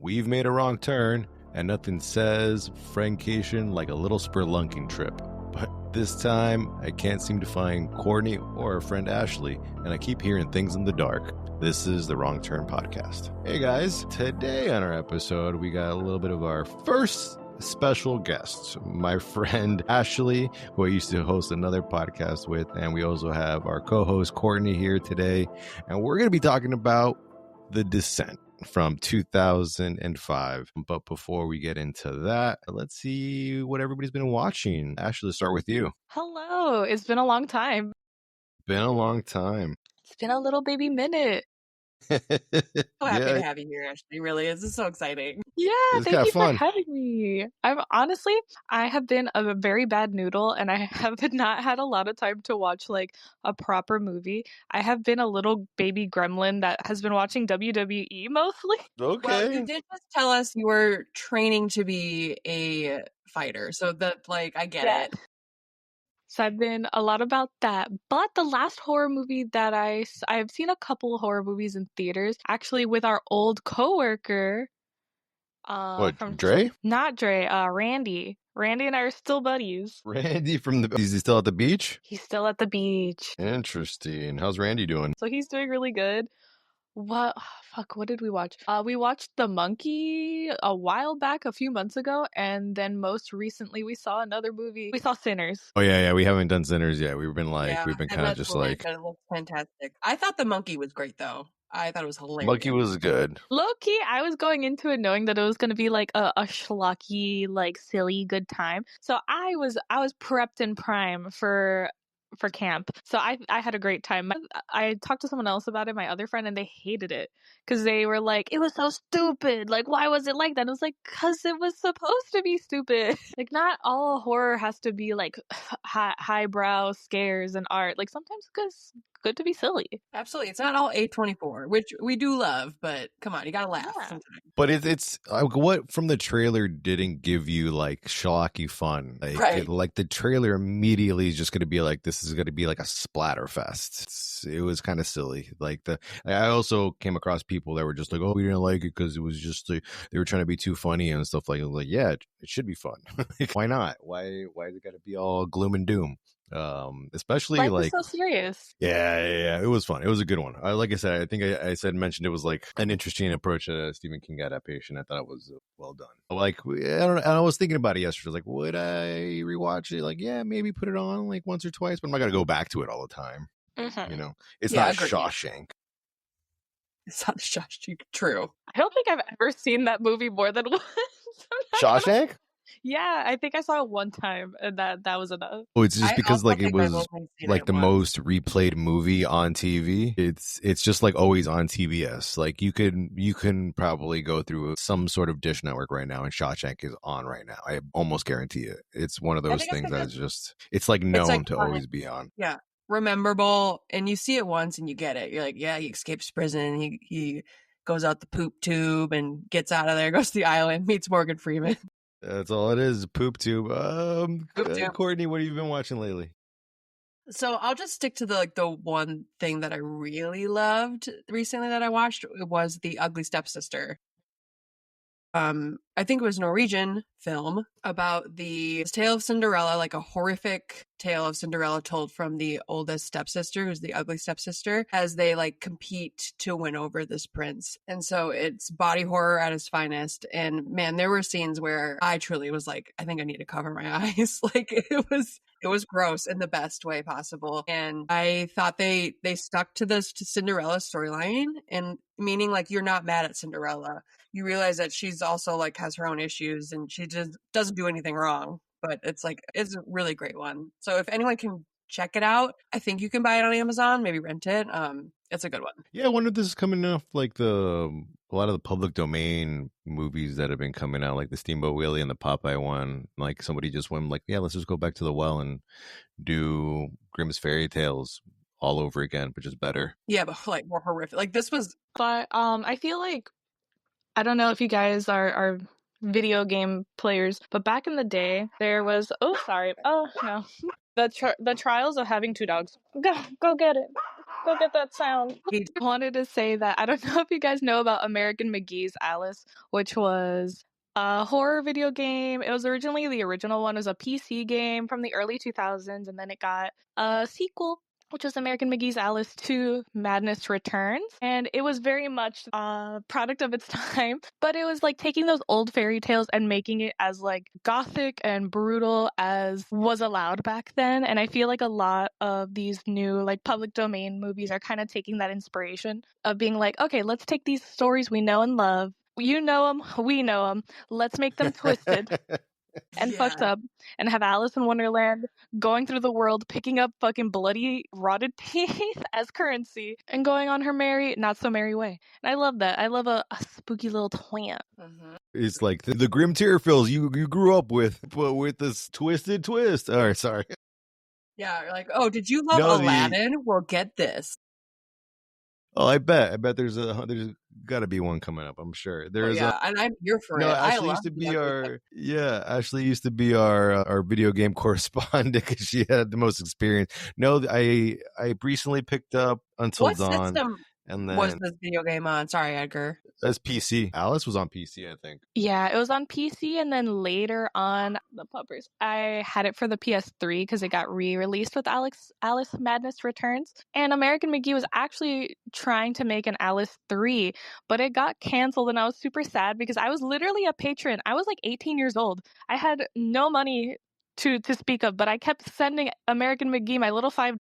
We've made a wrong turn, and nothing says Frankation like a little spelunking trip. But this time, I can't seem to find Courtnee or our friend Ashley, and I keep hearing things in the dark. This is the Wrong Turn Podcast. Hey guys, today on our episode, we got a little bit of our first special guest, my friend Ashley, who I used to host another podcast with, and we also have our co-host Courtnee here today, and we're going to be talking about The Descent from 2005. But before we get into that, let's see what everybody's been watching. Ashley, let's start with you. Hello. It's been a long time. Been a long time. It's been a little baby minute. So happy to have you here, Ashley. Really, this is so exciting. Yeah, It's thank kinda you fun. for having me. I have been a very bad noodle, and I have not had a lot of time to watch like a proper movie. I have been a little baby gremlin that has been watching WWE mostly. Okay. Well, you did just tell us you were training to be a fighter, so that I get it. So I've been a lot about that. But the last horror movie that I've seen a couple horror movies in theaters, actually with our old coworker. What, from Dre? Not Dre, Randy. Randy and I are still buddies. Randy is he still at the beach? He's still at the beach. Interesting. How's Randy doing? So he's doing really good. What did we watch? We watched The Monkey a while back, a few months ago, and then most recently we saw another movie. We saw Sinners. Oh yeah, we haven't done Sinners yet. We've been I kind of just like. But it looks fantastic. I thought The Monkey was great though. I thought it was hilarious. Monkey was good. Low key, I was going into it knowing that it was going to be like a schlocky, like silly, good time. So I was prepped and prime for camp. So I had a great time. I talked to someone else about it, my other friend, and they hated it because they were like, it was so stupid. Like, why was it like that? And I was like, because it was supposed to be stupid. Like, not all horror has to be like highbrow scares and art. Like, sometimes it's good to be silly. Absolutely. It's not all A24, which we do love, but come on, you gotta laugh sometimes. But it's what from the trailer didn't give you like schlocky fun? Like the trailer immediately is just going to be like, this is going to be like a splatter fest. It was kind of silly. I also came across people that were just like, oh, we didn't like it because it was just they were trying to be too funny and stuff like. Yeah, it should be fun. Why not? Why is it got to be all gloom and doom? Especially Life like is so serious. Yeah, it was fun. It was a good one. Like I said, I think I mentioned it was like an interesting approach to Stephen King adaptation. I thought it was well done. Like I was thinking about it yesterday. Like, would I rewatch it? Like, yeah, maybe put it on like once or twice, but I'm not gonna go back to it all the time. Mm-hmm. You know, it's not Shawshank. It's not Shawshank. True. I don't think I've ever seen that movie more than once. Shawshank? Yeah, I think I saw it one time, and that was enough. Oh, it's just because like it was like the most replayed movie on TV. It's just like always on TBS. Like you can probably go through some sort of Dish Network right now, and Shawshank is on right now. I almost guarantee it. It's one of those things that is just it's like known to always be on. Yeah, rememberable, and you see it once and you get it. You're like, yeah, he escapes prison. He goes out the poop tube and gets out of there, goes to the island, meets Morgan Freeman. That's all it is, poop tube. Poop tube. Courtnee, what have you been watching lately? So I'll just stick to the one thing that I really loved recently that I watched. It was The Ugly Stepsister. I think it was a Norwegian film about the tale of Cinderella, like a horrific tale of Cinderella told from the oldest stepsister, who's the ugly stepsister, as they like compete to win over this prince. And so it's body horror at its finest. And man, there were scenes where I truly was like, I think I need to cover my eyes. Like it was gross in the best way possible. And I thought they stuck to this Cinderella storyline, and meaning like you're not mad at Cinderella. You realize that she's also like has her own issues and she just doesn't do anything wrong. But it's a really great one. So if anyone can check it out, I think you can buy it on Amazon, maybe rent it. It's a good one. Yeah, I wonder if this is coming off like a lot of the public domain movies that have been coming out, like the Steamboat Willie and the Popeye one. Like somebody just went like, yeah, let's just go back to the well and do Grimm's Fairy Tales all over again, but just better. Yeah, but like more horrific. Like this was. But I feel like, I don't know if you guys are video game players, but back in the day there was the Trials of Having Two Dogs. Go get it. Look at that sound. I wanted to say that I don't know if you guys know about American McGee's Alice, which was a horror video game. It was originally the original one. It was a PC game from the early 2000s, and then it got a sequel, which was American McGee's Alice 2 Madness Returns. And it was very much a product of its time, but it was like taking those old fairy tales and making it as like gothic and brutal as was allowed back then. And I feel like a lot of these new like public domain movies are kind of taking that inspiration of being like, okay, let's take these stories we know and love. You know them, we know them. Let's make them twisted and fucked up and have Alice in Wonderland going through the world, picking up fucking bloody rotted teeth as currency and going on her merry, not so merry way. And I love that. I love a spooky little twant. It's like the grim tearfills you grew up with, but with this twisted twist. All right, sorry. Yeah, you're like, oh, did you love Aladdin? Well, get this. Oh, I bet there's got to be one coming up. I'm sure there's. And I'm here for it. Ashley used to be Ashley used to be our video game correspondent because she had the most experience. No, I recently picked up Until Dawn. What system was this video game on? Sorry, Edgar. That's PC. Alice was on PC, I think. Yeah, it was on PC, and then later on the puppers. I had it for the PS3 because it got re-released with Alice Madness Returns. And American McGee was actually trying to make an Alice 3, but it got canceled, and I was super sad because I was literally a patron. I was like 18 years old. I had no money to speak of, but I kept sending American McGee my little $5.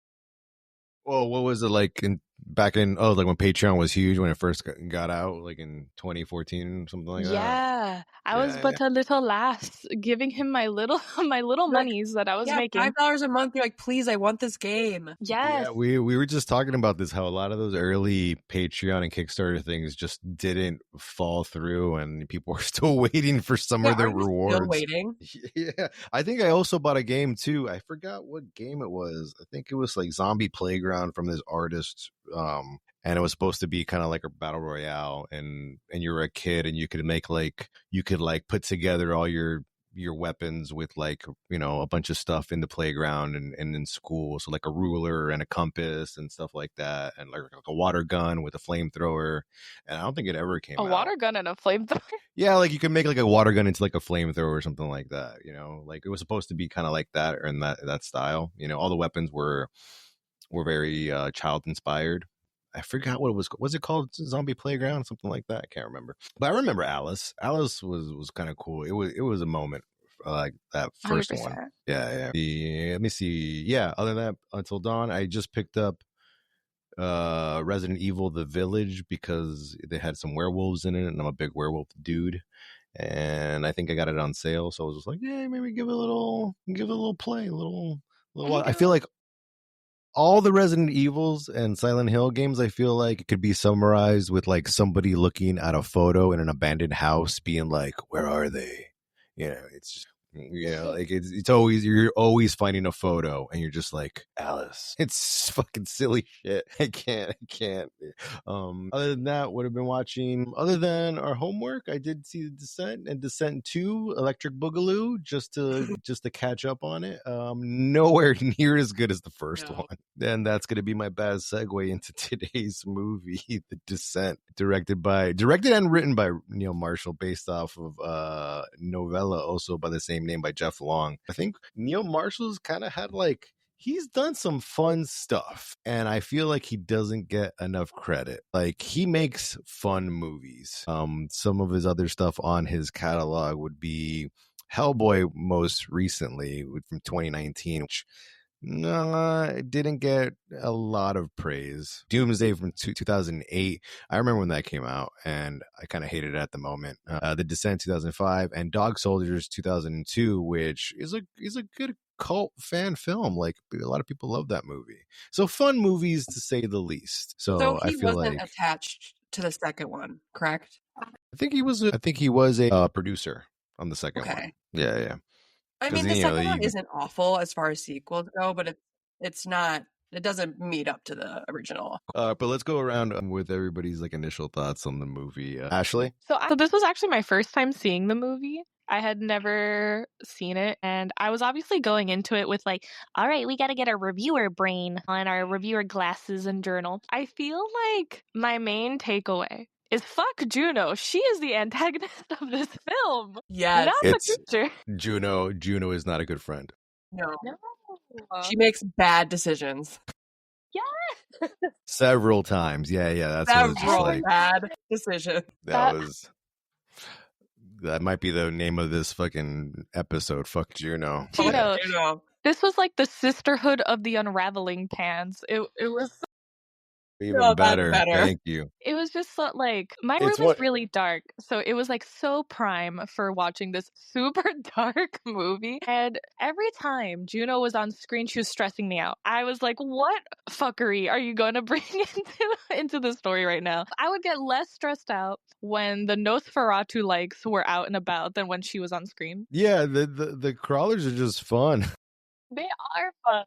Well, what was it like back in like when Patreon was huge when it first got out, like in 2014, something like that? Yeah, I was but a little lass, giving him my little monies that I was making. $5 a month. You're like, please, I want this game. Yes. Yeah, we were just talking about this, how a lot of those early Patreon and Kickstarter things just didn't fall through, and people were still waiting for some of their rewards. Still waiting. Yeah, I think I also bought a game too. I forgot what game it was. I think it was like Zombie Playground from this artist. And it was supposed to be kind of like a battle royale, and you were a kid, and you could put together all your weapons with like, you know, a bunch of stuff in the playground and in school. So like a ruler and a compass and stuff like that, and like a water gun with a flamethrower. And I don't think it ever came out. A water gun and a flamethrower? Yeah, like you can make like a water gun into like a flamethrower or something like that. You know, like it was supposed to be kind of like that, or in that style. You know, all the weapons were very child inspired. I forgot what it was it called? Zombie Playground, something like that. I can't remember. But I remember Alice. Alice was kind of cool. It was a moment, like that first 100%. One. Yeah. Let me see. Yeah. Other than that, Until Dawn, I just picked up Resident Evil: The Village because they had some werewolves in it, and I'm a big werewolf dude. And I think I got it on sale, so I was just like, yeah, maybe give it a little play, a little. I feel like all the Resident Evils and Silent Hill games, I feel like it could be summarized with like somebody looking at a photo in an abandoned house being like, where are they? You know, it's just, like it's always, you're always finding a photo and you're just like, Alice. It's fucking silly shit. I can't. Other than that, what I've been watching, other than our homework, I did see The Descent and Descent 2 Electric Boogaloo just to catch up on it. Nowhere near as good as the first one. And that's going to be my bad segue into today's movie, The Descent, directed and written by Neil Marshall, based off of novella also by the same name by Jeff Long. I think Neil Marshall's kind of had like, he's done some fun stuff, and I feel like he doesn't get enough credit. Like, he makes fun movies. Some of his other stuff on his catalog would be Hellboy most recently from 2019, which it didn't get a lot of praise. Doomsday from 2008. I remember when that came out, and I kind of hated it at the moment. The Descent 2005, and Dog Soldiers 2002, which is a good cult fan film. Like, a lot of people love that movie. So fun movies, to say the least. So he wasn't attached to the second one, correct? I think he was a producer on the second one. Yeah. I mean, the second one isn't awful as far as sequels go, but it's not It doesn't meet up to the original. But let's go around with everybody's like initial thoughts on the movie. Ashley? So this was actually my first time seeing the movie. I had never seen it, and I was obviously going into it with like, all right, we got to get our reviewer brain on, our reviewer glasses and journal. I feel like my main takeaway is fuck Juno. She is the antagonist of this film. Yes. Not It's the teacher. Juno. Juno is not a good friend. No. No. She makes bad decisions. Yeah. Several times. Yeah. That's what it's just Several like. bad decisions. That might be the name of this fucking episode. Fuck Juno. Juno. This was like the Sisterhood of the Unraveling pans. It was Even better. Thank you. It was just so, like, my room is really dark, so it was like so prime for watching this super dark movie. And every time Juno was on screen, she was stressing me out. I was like, what fuckery are you going to bring into the story right now? I would get less stressed out when the Nosferatu likes were out and about than when she was on screen. Yeah, the crawlers are just fun. They are fun.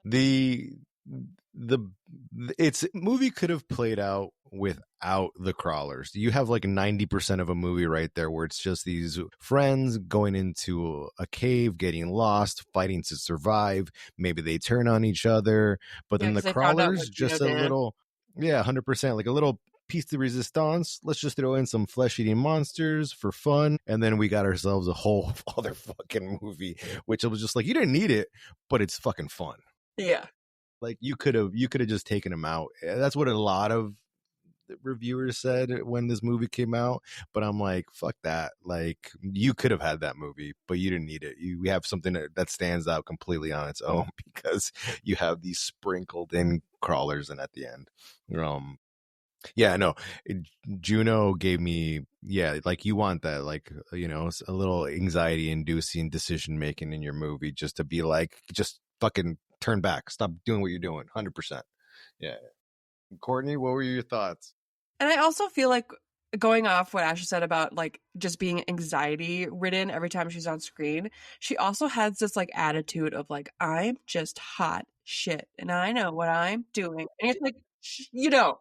The movie could have played out without the crawlers. You have like 90% of a movie right there where it's just these friends going into a cave, getting lost, fighting to survive. Maybe they turn on each other, but then the crawlers just a little, 100%, like a little piece de resistance. Let's just throw in some flesh-eating monsters for fun, and then we got ourselves a whole other fucking movie, which was just like, you didn't need it, but it's fucking fun. Yeah. Like you could have just taken him out. That's what a lot of reviewers said when this movie came out. But I'm like, fuck that. Like you could have had that movie, but you didn't need it. We have something that stands out completely on its own because you have these sprinkled in crawlers in at the end. Juno gave me, like you want that, like, you know, a little anxiety inducing decision making in your movie just to be like, just fucking turn back, stop doing what you're doing. 100%. Yeah. Courtney, what were your thoughts? And I also feel like, going off what Ashley said about like just being anxiety ridden every time she's on screen, she also has this like attitude of like, I'm just hot shit and I know what I'm doing. And it's like, you don't.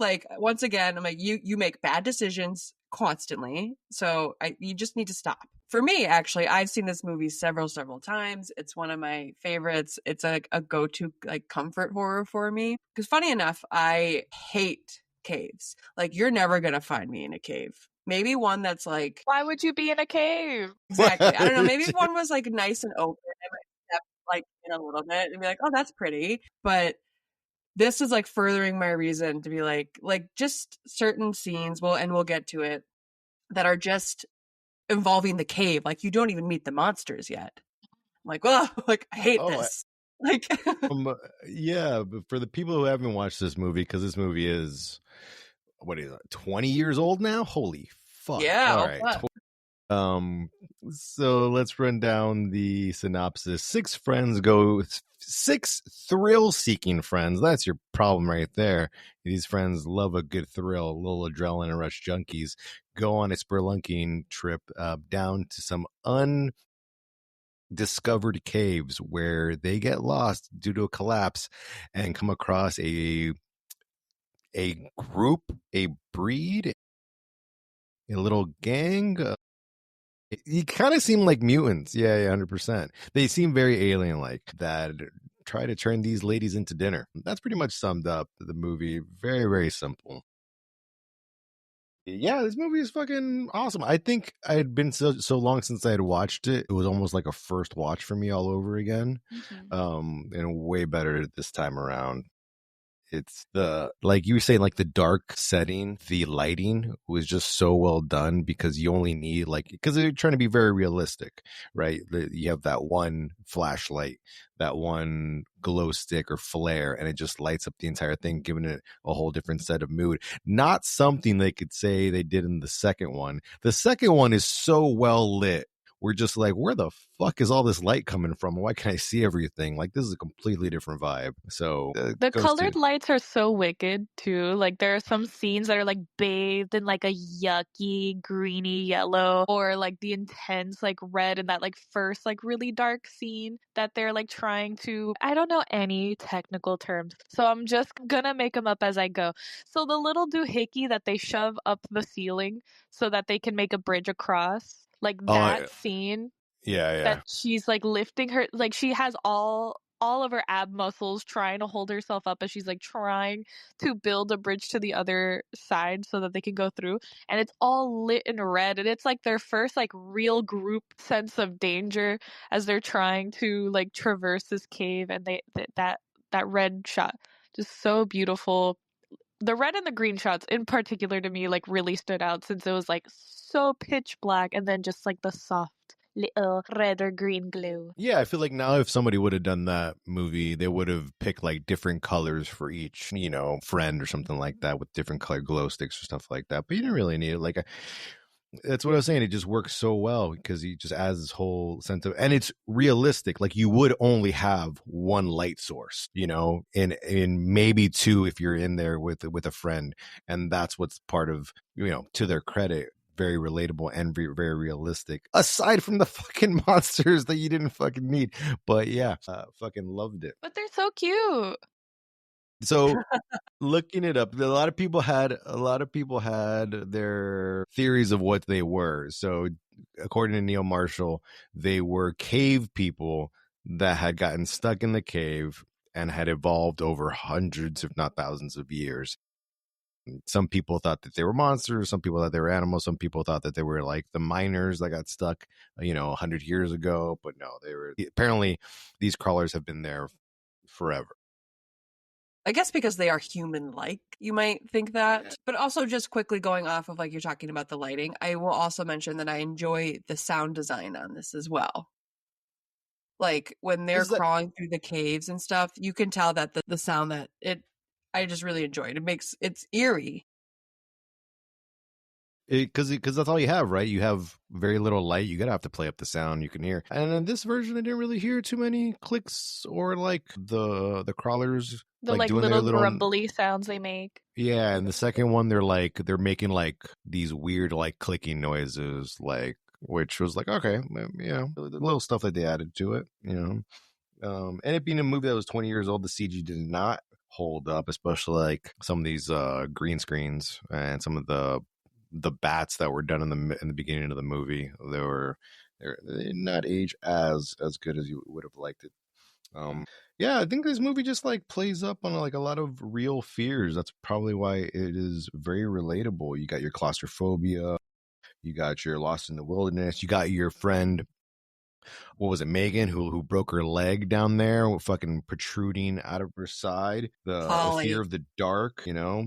Like, once again, I'm like, you make bad decisions constantly, so you just need to stop. For me, actually, I've seen this movie several times. It's one of my favorites. It's a go-to like comfort horror for me. Because funny enough, I hate caves. Like, you're never gonna find me in a cave. Maybe one that's like, why would you be in a cave? Exactly. I don't know. Maybe if one was like nice and open, I might step like in a little bit and be like, oh, that's pretty. But this is like furthering my reason to be like just certain scenes, we'll get to it, that are just involving the cave. Like you don't even meet the monsters yet. I'm like, well, like I hate this. Like, but for the people who haven't watched this movie, because this movie is, what is it, 20 years old now? Holy fuck! Yeah. All right. So let's run down the synopsis. Six thrill-seeking friends. That's your problem right there. These friends love a good thrill, a little adrenaline rush junkies. Go on a spelunking trip down to some undiscovered caves where they get lost due to a collapse and come across a group, a breed, a little gang. You kind of seem like mutants. Yeah, 100%. They seem very alien-like that try to turn these ladies into dinner. That's pretty much summed up the movie. Very, very simple. Yeah, this movie is fucking awesome. I think I had been so long since I had watched it. It was almost like a first watch for me all over again. And way better this time around. It's like you were saying, like the dark setting, the lighting was just so well done because you only need because they're trying to be very realistic, right? You have that one flashlight, that one glow stick or flare, and it just lights up the entire thing, giving it a whole different set of mood. Not something they could say they did in the second one. The second one is so well lit we're just like, where the fuck is all this light coming from? Why can't I see everything? Like, this is a completely different vibe. So the colored lights are so wicked too. Like there are some scenes that are like bathed in like a yucky greeny yellow, or like the intense like red in that like first like really dark scene that they're like trying to, I don't know any technical terms, so I'm just gonna make them up as I go. So the little doohickey that they shove up the ceiling so that they can make a bridge across, like that scene. Yeah. That she's like lifting her, like she has all of her ab muscles trying to hold herself up as she's like trying to build a bridge to the other side so that they can go through, and it's all lit in red, and it's like their first like real group sense of danger as they're trying to like traverse this cave, and that red shot, just so beautiful. The red and the green shots in particular to me like really stood out, since it was like so pitch black and then just like the soft little red or green glue. Yeah, I feel like now if somebody would have done that movie, they would have picked like different colors for each, friend or something like that, with different colored glow sticks or stuff like that. But you didn't really need it. Like, that's what I was saying. It just works so well because he just adds this whole sense of, and it's realistic. Like, you would only have one light source, in maybe two if you're in there with a friend, and that's what's part of, to their credit, very relatable and very, very realistic, aside from the fucking monsters that you didn't fucking need. But yeah, fucking loved it. But they're so cute. So looking it up, a lot of people had their theories of what they were. So according to Neil Marshall, they were cave people that had gotten stuck in the cave and had evolved over hundreds, if not thousands of years. Some people thought that they were monsters. Some people thought they were animals. Some people thought that they were like the miners that got stuck, 100 years ago. But no, apparently these crawlers have been there forever. I guess because they are human-like, you might think that. But also, just quickly going off of like you're talking about the lighting, I will also mention that I enjoy the sound design on this as well. Like when they're crawling through the caves and stuff, you can tell that the sound that I just really enjoy it. It's eerie. Because that's all you have, right? You have very little light. You gotta have to play up the sound you can hear. And in this version, I didn't really hear too many clicks or like the crawlers, like doing little grumbly sounds they make. Yeah, and the second one, they're making like these weird like clicking noises, like, which was like, okay, the little stuff that they added to it, and it being a movie that was 20 years old, the CG did not hold up, especially like some of these green screens and some of the bats that were done in the beginning of the movie. They're not age as good as you would have liked it. Yeah, I think this movie just like plays up on like a lot of real fears. That's probably why it is very relatable. You got your claustrophobia, you got your lost in the wilderness, you got your friend, what was it, Megan, who broke her leg down there, fucking protruding out of her side. The fear of the dark,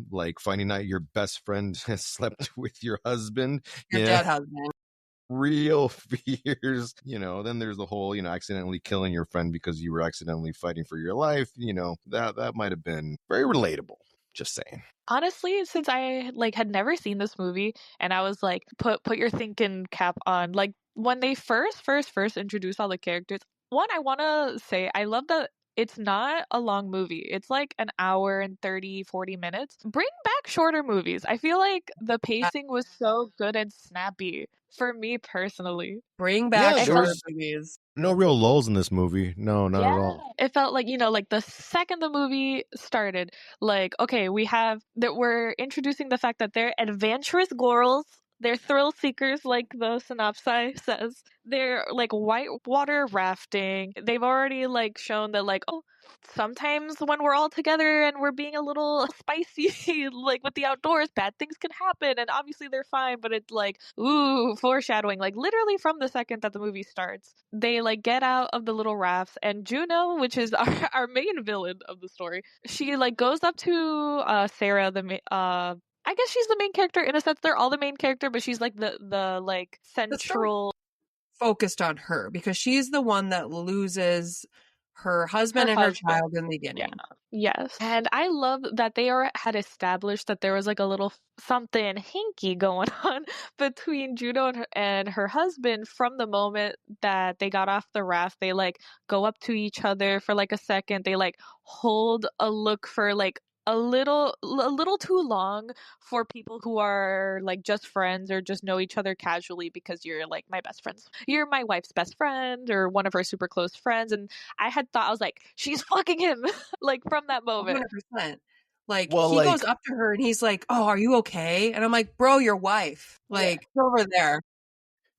like finding out your best friend has slept with your husband. Your dead husband. Real fears. Then there's the whole, accidentally killing your friend because you were accidentally fighting for your life. That might have been very relatable. Just saying. Honestly, since I like had never seen this movie, and I was like, put your thinking cap on, like when they first introduced all the characters. One, I want to say I love that it's not a long movie. It's like an hour and 30-40 minutes. Bring back shorter movies. I feel like the pacing was so good and snappy for me personally. Bring back shorter movies. No real lulls in this movie. No, not at all. It felt like, like the second the movie started, like, okay, we're introducing the fact that they're adventurous girls. They're thrill seekers, like the synopsis says. They're like whitewater rafting. They've already like shown that like, oh, sometimes when we're all together and we're being a little spicy, like with the outdoors, bad things can happen. And obviously they're fine, but it's like, ooh, foreshadowing. Like literally from the second that the movie starts, they like get out of the little rafts, and Juno, which is our main villain of the story, she like goes up to Sarah, I guess she's the main character in a sense. They're all the main character, but she's like the like central, focused on her because she's the one that loses her husband Her and her husband. child in the Yeah. beginning. Yes. And I love that they had established that there was like a little something hinky going on between Juno and her husband from the moment that they got off the raft. They like go up to each other for like a second. They like hold a look for like a little too long for people who are like just friends or just know each other casually because you're like my best friends. You're my wife's best friend or one of her super close friends. And I was like, she's fucking him. Like from that moment. 100%. Like Well, he goes like, up to her and he's like, "Oh, are you okay?" And I'm like, "Bro, your wife. Like over there."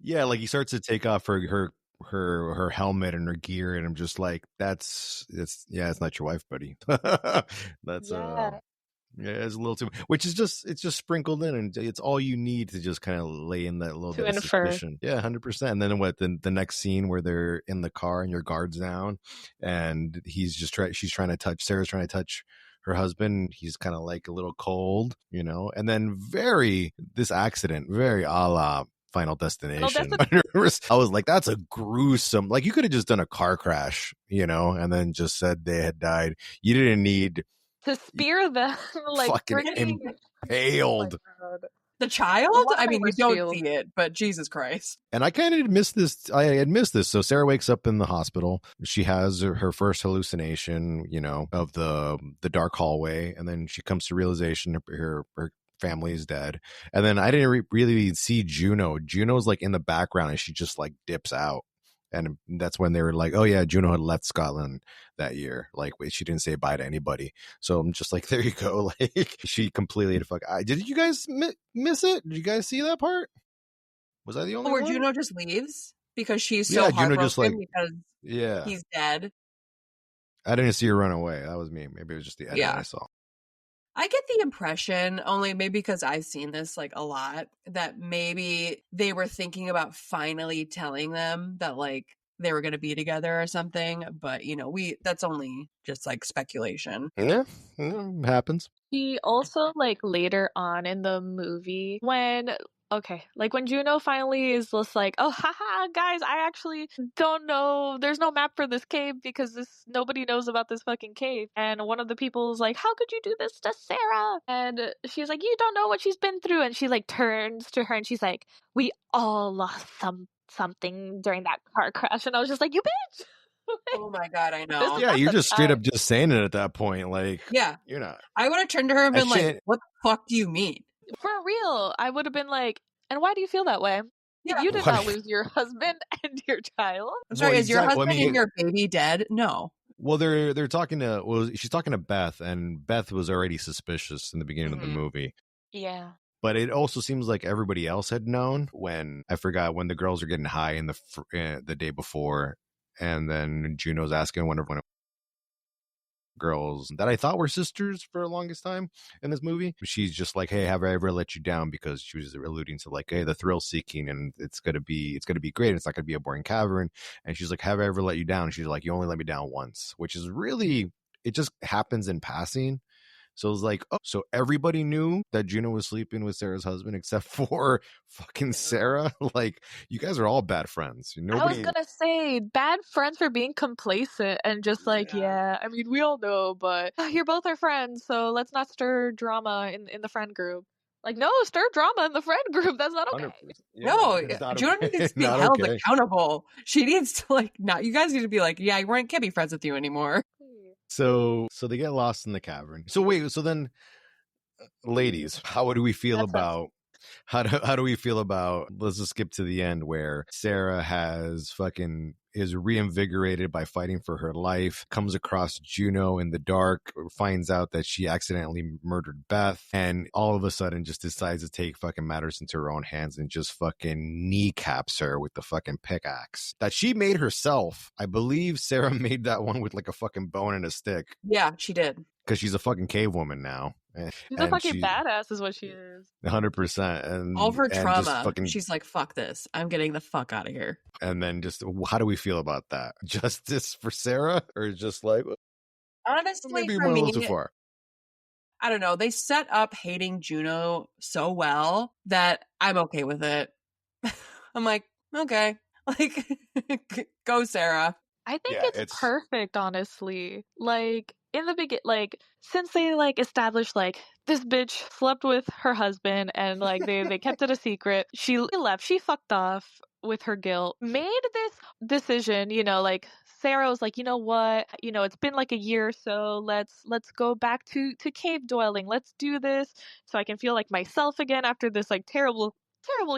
yeah, like he starts to take off her helmet and her gear, and I'm just like, it's not your wife, buddy. That's Yeah. yeah, it's a little too, which is it's just sprinkled in, and it's all you need to just kind of lay in that little To bit of infer. suspicion. Yeah, 100%. And then the next scene where they're in the car and your guard's down, and she's trying to touch Sarah's trying to touch her husband. He's kind of like a little cold, you know. And then this accident, very a la Final Destination. I was like, that's a gruesome. Like you could have just done a car crash, you know, and then just said they had died. You didn't need To spear them, like fucking impaled. Oh The child? One of I them mean, you was don't shield. see it, but Jesus Christ. And I kind of missed this. I had missed this. So Sarah wakes up in the hospital. She has her first hallucination, you know, of the dark hallway, and then she comes to realization her family is dead. And then I didn't really see Juno. Juno's like in the background, and she just like dips out. And that's when they were like, "Oh yeah, Juno had left Scotland that year. Like, she didn't say bye to anybody." So I'm just like, "There you go." Like, she completely did you guys miss it? Did you guys see that part? Was I the only Where one? Juno just leaves because she's so Juno heartbroken just like, because he's dead. I didn't see her run away. That was me. Maybe it was just the edit I saw. I get the impression, only maybe because I've seen this like a lot, that maybe they were thinking about finally telling them that like they were going to be together or something. But you know, that's only just like speculation. Yeah, happens. She also like later on in the movie when Juno finally is just like, oh haha guys, I actually don't know, there's no map for this cave because nobody knows about this fucking cave. And one of the people is like, how could you do this to Sarah? And she's like, you don't know what she's been through. And she like turns to her and she's like, we all lost something during that car crash. And I was just like, you bitch. Oh my God, I know. Yeah, you're just straight up just saying it at that point. Like, yeah, you're not. I would have turned to her and been like, what the fuck do you mean? For real, I would have been like, and why do you feel that way? Yeah. You did not lose your husband and your child. I'm sorry, is your husband and your baby dead? No. Well, they're talking to, she's talking to Beth, and Beth was already suspicious in the beginning of the movie. Yeah. But it also seems like everybody else had known when the girls are getting high in the day before, and then Juno's asking one of girls that I thought were sisters for the longest time in this movie. She's just like, hey, have I ever let you down? Because she was alluding to like, hey, the thrill seeking, and it's gonna be great. It's not gonna be a boring cavern. And she's like, have I ever let you down? And she's like, you only let me down once, which is really, it just happens in passing. So it was like, oh, so everybody knew that Juno was sleeping with Sarah's husband except for fucking Sarah. Like, you guys are all bad friends. I was gonna say bad friends for being complacent and just like, yeah, I mean, we all know, but you're both our friends, so let's not stir drama in the friend group. Like, no, stir drama in the friend group. That's not okay. No, Juno needs to be held accountable. She needs to like, not, you guys need to be like, yeah, can't be friends with you anymore. So they get lost in the cavern. So wait, so then, ladies, how do we feel about? How do we feel about? Let's just skip to the end where Sarah is reinvigorated by fighting for her life, comes across Juno in the dark, finds out that she accidentally murdered Beth, and all of a sudden just decides to take fucking matters into her own hands and just fucking kneecaps her with the fucking pickaxe that she made herself. I believe Sarah made that one with like a fucking bone and a stick. Yeah, she did. Because she's a fucking cave woman now. She's a fucking badass is what she is. 100%. And all of her trauma, she's like, fuck this. I'm getting the fuck out of here. And then just, how do we feel about that? Justice for Sarah? Or just like, honestly, maybe for one me, a little too far. I don't know. They set up hating Juno so well that I'm okay with it. I'm like, okay. Like, go Sarah. I think Yeah, it's it's perfect, honestly. Like in the begin, like since they like established like this bitch slept with her husband and like they kept it a secret. She left. She fucked off with her guilt. Made this decision, like Sarah was like, you know what? It's been like a year or so. Let's go back to cave dwelling. Let's do this so I can feel like myself again after this like terrible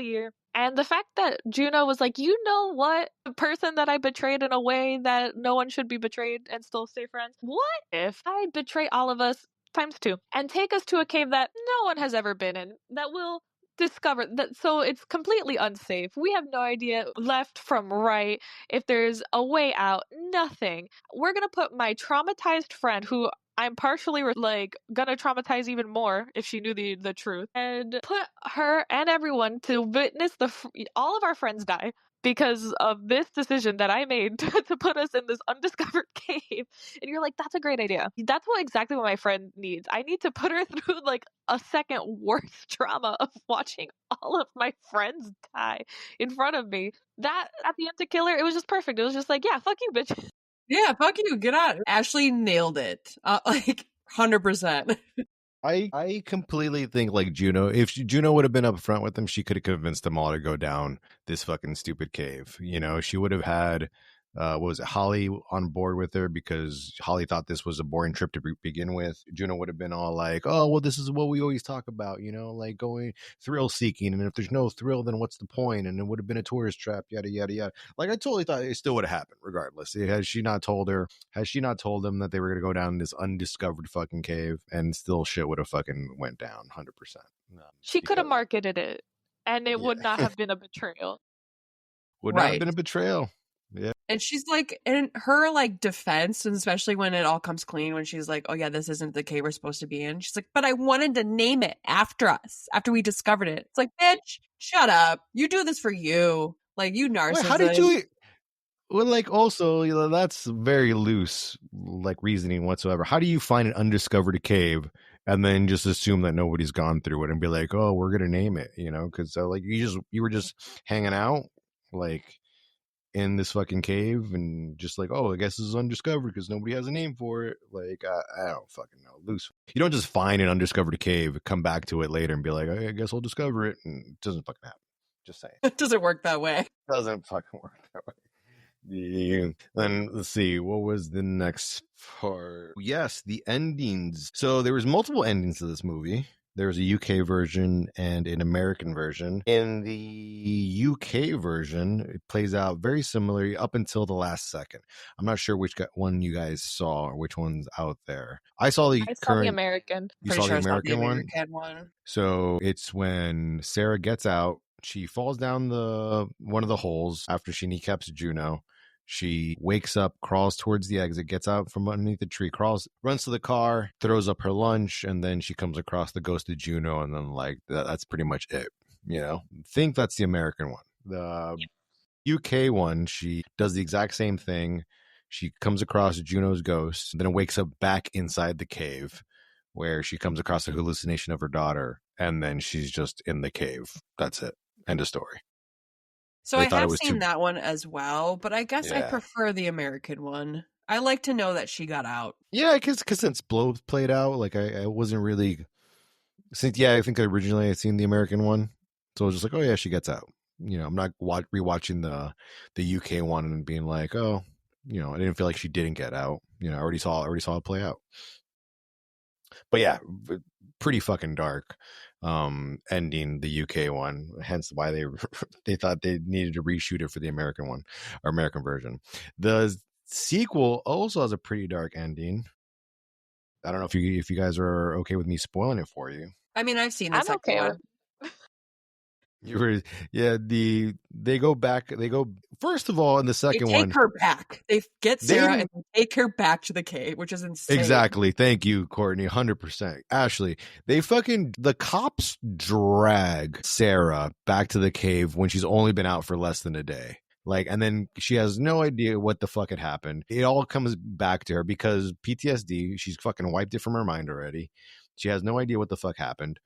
year. And the fact that Juno was like, you know what? The person that I betrayed in a way that no one should be betrayed and still stay friends. What if I betray all of us times two and take us to a cave that no one has ever been in, that will discover that, so it's completely unsafe. We have no idea left from right, if there's a way out, nothing. We're gonna put my traumatized friend, who I'm partially like gonna traumatize even more if she knew the truth, and put her and everyone to witness all of our friends die because of this decision that I made to put us in this undiscovered cave. And you're like, that's a great idea. That's exactly what my friend needs. I need to put her through like a second worst trauma of watching all of my friends die in front of me. That at the end to kill her, it was just perfect. It was just like, yeah, fuck you, bitch. Yeah, fuck you. Get out. Ashley nailed it. Like 100%. I completely think like Juno, if Juno would have been up front with them, she could have convinced them all to go down this fucking stupid cave. She would have had what was it, Holly on board with her, because Holly thought this was a boring trip to begin with. Juno would have been all like, oh, well, this is what we always talk about, like going thrill seeking. And if there's no thrill, then what's the point? And it would have been a tourist trap, yada, yada, yada. Like, I totally thought it still would have happened regardless. Has she not told them that they were going to go down this undiscovered fucking cave, and still shit would have fucking went down 100%. She could have marketed it and it would not have been a betrayal. Would not have been a betrayal. Yeah. And she's like, in her like defense, and especially when it all comes clean, when she's like, oh yeah, this isn't the cave we're supposed to be in. She's like, but I wanted to name it after us, after we discovered it. It's like, bitch, shut up. You do this for you. Like, you narcissist. Wait, how did you... Well, like, also, that's very loose, like, reasoning whatsoever. How do you find an undiscovered cave and then just assume that nobody's gone through it and be like, oh, we're going to name it, Because, like, you were just hanging out, like, in this fucking cave and just like, oh, I guess this is undiscovered because nobody has a name for it. Like, I don't fucking know. Loose. You don't just find an undiscovered cave, come back to it later and be like, I guess I'll discover it. And it doesn't fucking happen. Just saying. It doesn't work that way. It doesn't fucking work that way. Yeah. Then let's see, what was the next part? Yes, the endings. So there was multiple endings to this movie. There's a UK version and an American version. In the UK version, it plays out very similarly up until the last second. I'm not sure which one you guys saw or which one's out there. I saw the American. You saw the American one? So it's when Sarah gets out. She falls down one of the holes after she kneecaps Juno. She wakes up, crawls towards the exit, gets out from underneath the tree, runs to the car, throws up her lunch, and then she comes across the ghost of Juno, and then like that's pretty much it. Think that's the American one. The UK one, she does the exact same thing. She comes across Juno's ghost, then wakes up back inside the cave, where she comes across a hallucination of her daughter, and then she's just in the cave. That's it. End of story. So I have seen that one as well, but I guess I prefer the American one. I like to know that she got out. Yeah, because since both played out, like I wasn't really... I think originally I'd seen the American one. So I was just like, oh yeah, she gets out. I'm not rewatching the UK one and being like, oh, I didn't feel like she didn't get out. I already saw it play out. But yeah, pretty fucking dark ending, the UK one, hence why they thought they needed to reshoot it for the American one, or American version. The sequel also has a pretty dark ending. I don't know if you guys are okay with me spoiling it for you. I mean, I've seen the second one. They go back. First of all, in the second one, they take her back. They get Sarah and they take her back to the cave, which is insane. Exactly. Thank you, Courtney. 100%. Ashley, the cops drag Sarah back to the cave when she's only been out for less than a day. Like, and then she has no idea what the fuck had happened. It all comes back to her because PTSD, she's fucking wiped it from her mind already. She has no idea what the fuck happened.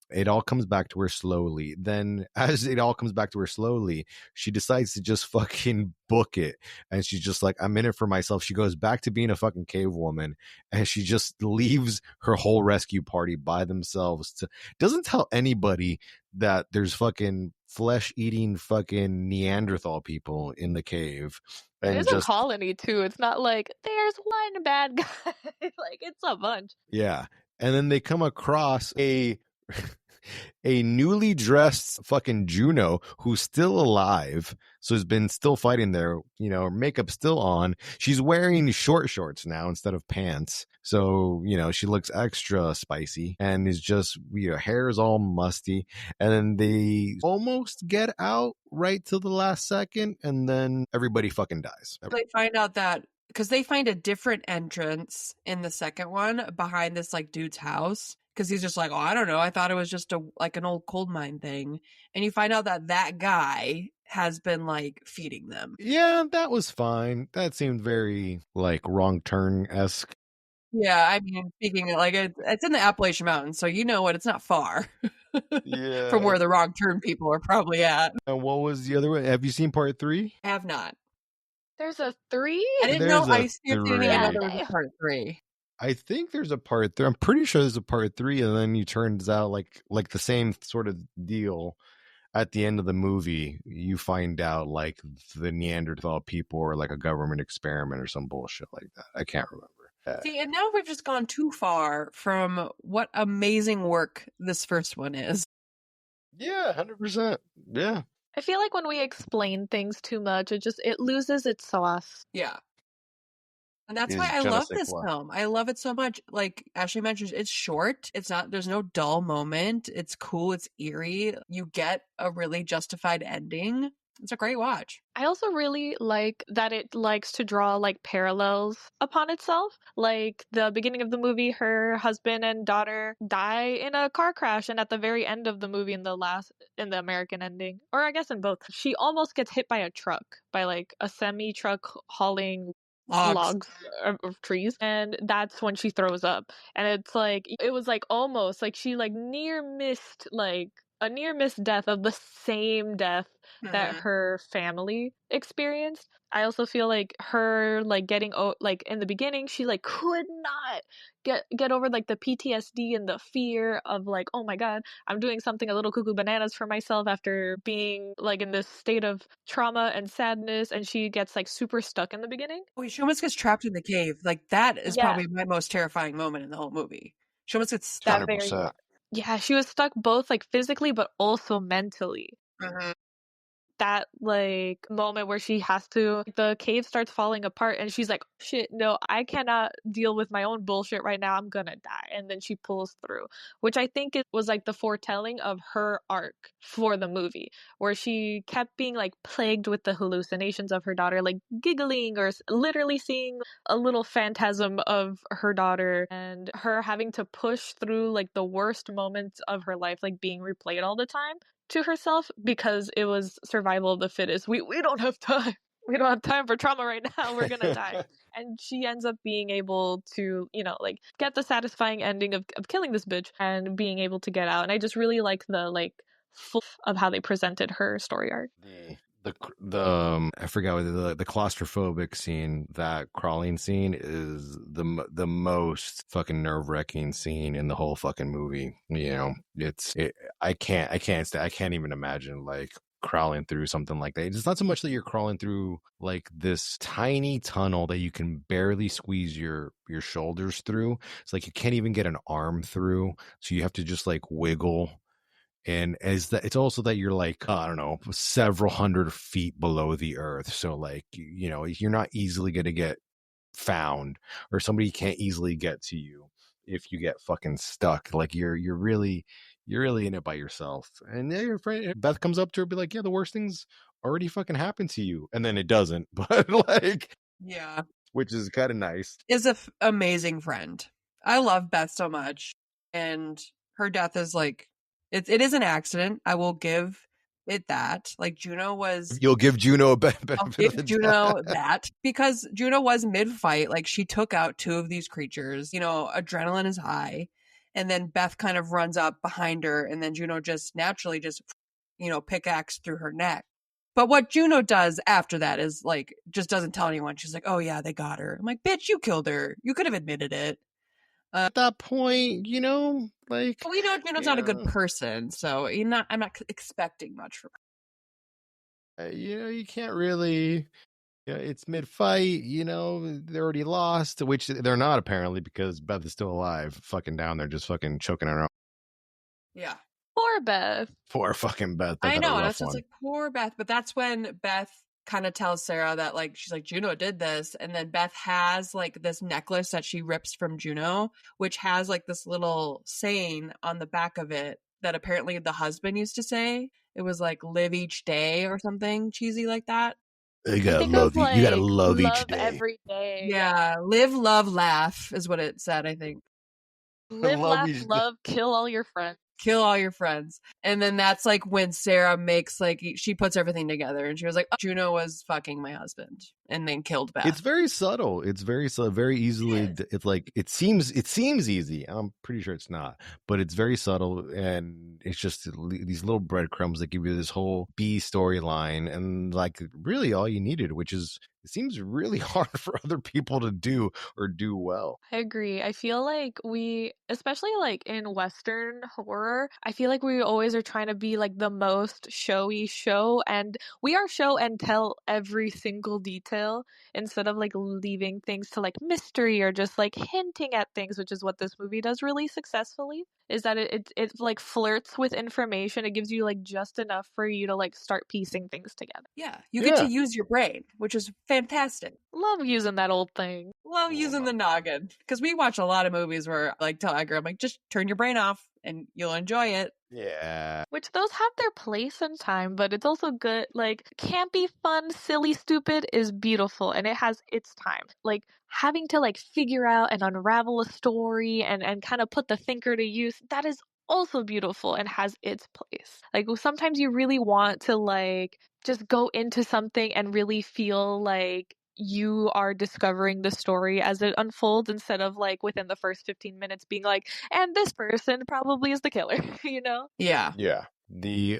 It all comes back to her slowly. Then, as it all comes back to her slowly, she decides to just fucking book it. And she's just like, I'm in it for myself. She goes back to being a fucking cave woman, and she just leaves her whole rescue party by themselves. Doesn't tell anybody that there's fucking flesh-eating fucking Neanderthal people in the cave. It And is a colony too. It's not like there's one bad guy. Like, it's a bunch. Yeah. And then they come across a newly dressed fucking Juno who's still alive. So has been still fighting there, you know, makeup still on. She's wearing short shorts now instead of pants. So, you know, she looks extra spicy and is just, you know, hair is all musty. And then they almost get out right till the last second. And then everybody fucking dies. They find out that because they find a different entrance in the second one behind this like dude's house. Because he's just like, oh, I don't know. I thought it was just an old coal mine thing. And you find out that guy has been like feeding them. Yeah, that was fine. That seemed very like Wrong Turn-esque. Yeah, I mean, speaking of, like, it's in the Appalachian Mountains, so you know what? It's not far Yeah. from where the Wrong Turn people are probably at. And what was the other one? Have you seen part 3? I have not. There's a 3? I didn't know. I seriously didn't even know there was a part 3. I think there's a part 3. I'm pretty sure there's a part 3, and then it turns out like the same sort of deal. At the end of the movie, you find out like the Neanderthal people are like a government experiment or some bullshit like that. I can't remember. See, and now we've just gone too far from what amazing work this first one is. Yeah, 100%. Yeah. I feel like when we explain things too much, it loses its sauce. Yeah. And that's why I love this film. I love it so much. Like Ashley mentioned, it's short. There's no dull moment. It's cool. It's eerie. You get a really justified ending. It's a great watch. I also really like that it likes to draw like parallels upon itself. Like the beginning of the movie, her husband and daughter die in a car crash, and at the very end of the movie, in the American ending, or I guess in both, she almost gets hit by a truck, by like a semi truck hauling logs of trees, and that's when she throws up. And it's like, it was like almost like she like near missed like a near miss death of the same death that her family experienced. I also feel like her like getting like in the beginning, she like could not get over like the PTSD and the fear of like, oh my god, I'm doing something a little cuckoo bananas for myself after being like in this state of trauma and sadness, and she gets like super stuck in the beginning. She almost gets trapped in the cave. Like that is probably my most terrifying moment in the whole movie. She almost gets stuck. Yeah, she was stuck both like physically but also mentally. That like moment where she has to, the cave starts falling apart and she's like, shit, no, I cannot deal with my own bullshit right now, I'm gonna die. And then she pulls through, which I think it was like the foretelling of her arc for the movie, where she kept being like plagued with the hallucinations of her daughter, like giggling or literally seeing a little phantasm of her daughter, and her having to push through like the worst moments of her life, like being replayed all the time to herself because it was survival of the fittest. We don't have time. We don't have time for trauma right now. We're gonna die. And she ends up being able to, you know, like get the satisfying ending of killing this bitch and being able to get out. And I just really like the like full of how they presented her story arc. The I forgot what the claustrophobic scene, that crawling scene, is the most fucking nerve-wracking scene in the whole fucking movie. You know, I can't even imagine like crawling through something like that. It's not so much that you're crawling through like this tiny tunnel that you can barely squeeze your shoulders through. It's like you can't even get an arm through, so you have to just like wiggle. And it's also that you're like, I don't know, several hundred feet below the earth. So like, you know, you're not easily going to get found, or somebody can't easily get to you if you get fucking stuck. Like you're really in it by yourself. And then your friend Beth comes up to her and be like, yeah, the worst things already fucking happened to you. And then it doesn't, but like, yeah, which is kind of nice. Is an amazing friend. I love Beth so much. And her death is like, it is an accident. I will give it that. Like Juno was. You'll give Juno a benefit. I'll give Juno that, because Juno was mid-fight. Like she took out two of these creatures. You know, adrenaline is high, And then Beth kind of runs up behind her, and then Juno just naturally just, pickaxe through her neck. But what Juno does after that is like, just doesn't tell anyone. She's like, oh yeah, they got her. I'm like, bitch, you killed her. You could have admitted it. At that point, like, But we know Juno's not a good person, so I'm not expecting much from her. You can't really. Yeah, it's mid-fight. They're already lost, which they're not apparently because Beth is still alive, fucking down there, just fucking choking her out. Yeah. Poor Beth. Poor fucking Beth. I know, and it's just like, poor Beth. But that's when Beth kind of tells Sarah that, like, she's like, Juno did this. And then Beth has, like, this necklace that she rips from Juno, which has, like, this little saying on the back of it that apparently the husband used to say. It was, like, live each day or something cheesy like that. You gotta love each day. Every day. Yeah, live, love, laugh is what it said, I think. Live, laugh, love, kill all your friends. Kill all your friends. And then that's like when Sarah makes, like, she puts everything together and she was like, oh, Juno was fucking my husband and then killed Beth. It's very subtle. It's very subtle, very easily. It's like, it seems easy. I'm pretty sure it's not, but it's very subtle. And it's just these little breadcrumbs that give you this whole B storyline. And like really all you needed, which is, it seems really hard for other people to do or do well. I agree. I feel like we, especially like in Western horror, I feel like we always are trying to be like the most showy show, and we are show and tell every single detail instead of like leaving things to like mystery or just like hinting at things, which is what this movie does really successfully. Is that it like flirts with information. It gives you like just enough for you to like start piecing things together. Yeah, you get to use your brain, which is fantastic. Love using that old thing. Love using the noggin. Because we watch a lot of movies where I like tell Edgar, I'm like, just turn your brain off and you'll enjoy it. Yeah. Which those have their place and time, but it's also good. Like, campy, fun, silly, stupid is beautiful, and it has its time. Like, having to like figure out and unravel a story and kind of put the thinker to use, that is also beautiful and has its place. Like, sometimes you really want to like just go into something and really feel like you are discovering the story as it unfolds instead of like within the first 15 minutes being like, and this person probably is the killer, Yeah. The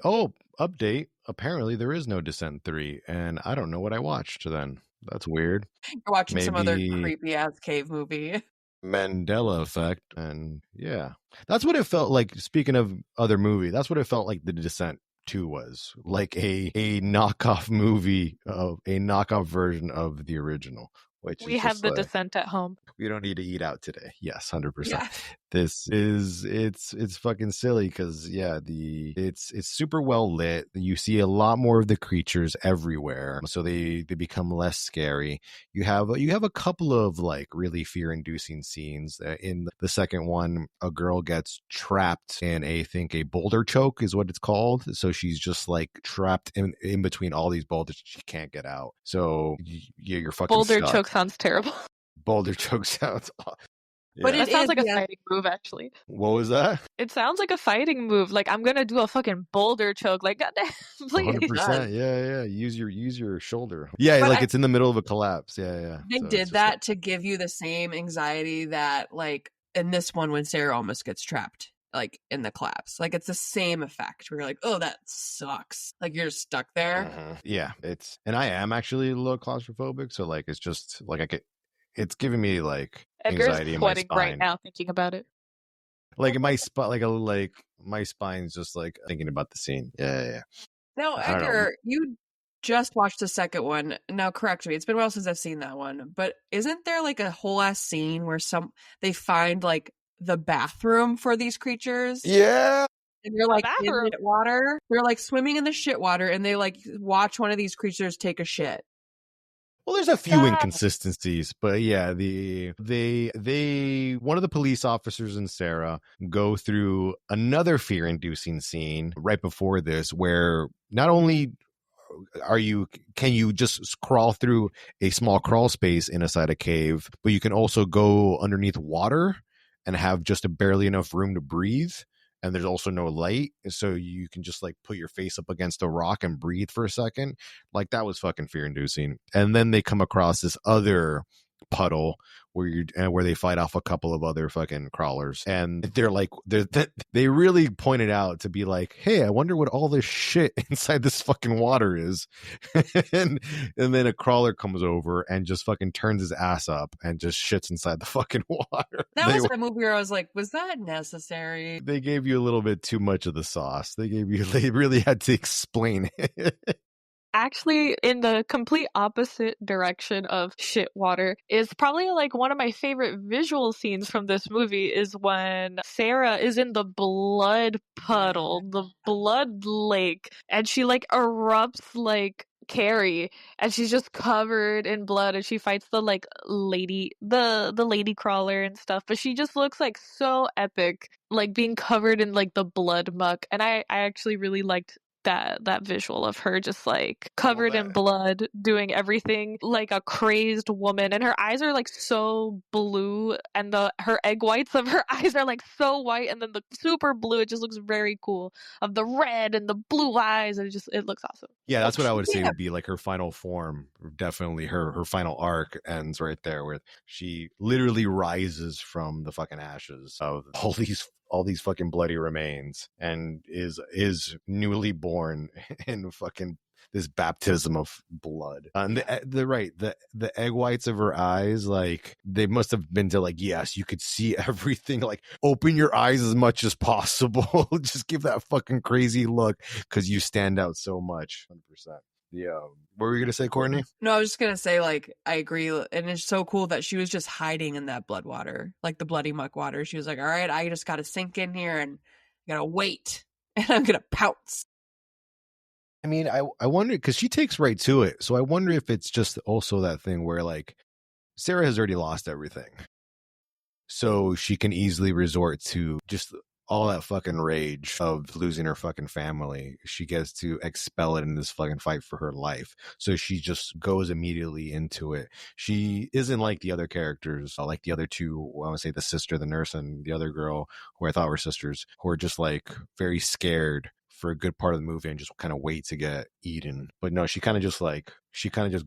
update, apparently there is no Descent 3, and I don't know what I watched then. That's weird. You're watching some other creepy ass cave movie. Mandela effect, and yeah, that's what it felt like. Speaking of other movie, that's what it felt like the Descent 2 was, like a knockoff movie of a knockoff version of the original. Which we have the Descent at home. We don't need to eat out today. Yes, 100%. Yeah. This is it's fucking silly because it's super well lit. You see a lot more of the creatures everywhere, so they become less scary. You have a couple of like really fear-inducing scenes. In the second one, a girl gets trapped in a boulder choke is what it's called. So she's just like trapped in between all these boulders. She can't get out. So you're fucking boulder stuck. Choke sounds terrible. Boulder choke sounds awesome. Yeah. But it sounds like a fighting move, actually. What was that? It sounds like a fighting move. Like, I'm gonna do a fucking boulder choke. Like, goddamn, please. 100%. Yeah. Use your shoulder. Yeah, but like it's in the middle of a collapse. Yeah. They did that to give you the same anxiety that, like, in this one when Sarah almost gets trapped, like, in the collapse. Like, it's the same effect. Where you're like, oh, that sucks. Like, you're stuck there. Uh-huh. Yeah, and I am actually a little claustrophobic, so like it's just like it's giving me like anxiety in my spine right now thinking about it. Like in my spine, like my spine's just like thinking about the scene. Yeah. Now, Edgar, you just watched the second one. Now, correct me. It's been a while since I've seen that one, but isn't there like a whole ass scene where they find like the bathroom for these creatures? Yeah. And they're like in the water. They're like swimming in the shit water, and they like watch one of these creatures take a shit. Well, there's a few inconsistencies, but yeah, one of the police officers and Sarah go through another fear-inducing scene right before this, where not only can you just crawl through a small crawl space inside a cave, but you can also go underneath water and have just barely enough room to breathe. And there's also no light, so you can just like put your face up against a rock and breathe for a second. Like, that was fucking fear-inducing. And then they come across this other puddle where they fight off a couple of other fucking crawlers, and they're like they really pointed out to be like, hey, I wonder what all this shit inside this fucking water is. and then a crawler comes over and just fucking turns his ass up and just shits inside the fucking water. That was a movie where I was like, was that necessary? They gave you a little bit too much of the sauce. They really had to explain it. Actually, in the complete opposite direction of shit water is probably like one of my favorite visual scenes from this movie is when Sarah is in the blood puddle, the blood lake, and she like erupts like Carrie, and she's just covered in blood, and she fights the like lady, the lady crawler and stuff, but she just looks like so epic, like being covered in like the blood muck, and I actually really liked that visual of her just like covered in blood doing everything like a crazed woman, and her eyes are like so blue, and her egg whites of her eyes are like so white, and then the super blue, it just looks very cool, of the red and the blue eyes, and it looks awesome. Yeah, that's what I would say would be like her final form. Definitely her final arc ends right there, where she literally rises from the fucking ashes of all these fucking bloody remains and is newly born in fucking this baptism of blood. And the egg whites of her eyes, like they must have been to like, yes, you could see everything, like open your eyes as much as possible. Just give that fucking crazy look because you stand out so much. 100%. Yeah. What were you gonna say, Courtney? No, I was just gonna say, like, I agree, and it's so cool that she was just hiding in that blood water, like the bloody muck water. She was like, all right, I just gotta sink in here and I gotta wait, and I'm gonna pounce. I mean, I wonder, because she takes right to it, so I wonder if it's just also that thing where like Sarah has already lost everything, so she can easily resort to just all that fucking rage of losing her fucking family. She gets to expel it in this fucking fight for her life. So she just goes immediately into it. She isn't like the other characters, like the other two, I want to say the sister, the nurse, and the other girl who I thought were sisters, who are just like very scared for a good part of the movie and just kind of wait to get eaten. But no, she kind of just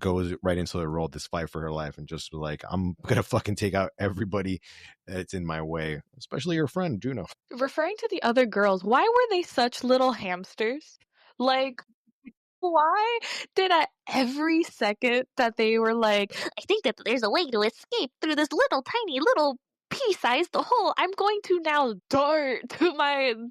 goes right into the role, this fight for her life, and just like, I'm gonna fucking take out everybody that's in my way, especially your friend Juno. Referring to the other girls, why were they such little hamsters? Like, why did at every second that they were like, I think that there's a way to escape through this little tiny little pea-sized hole. I'm going to now dart to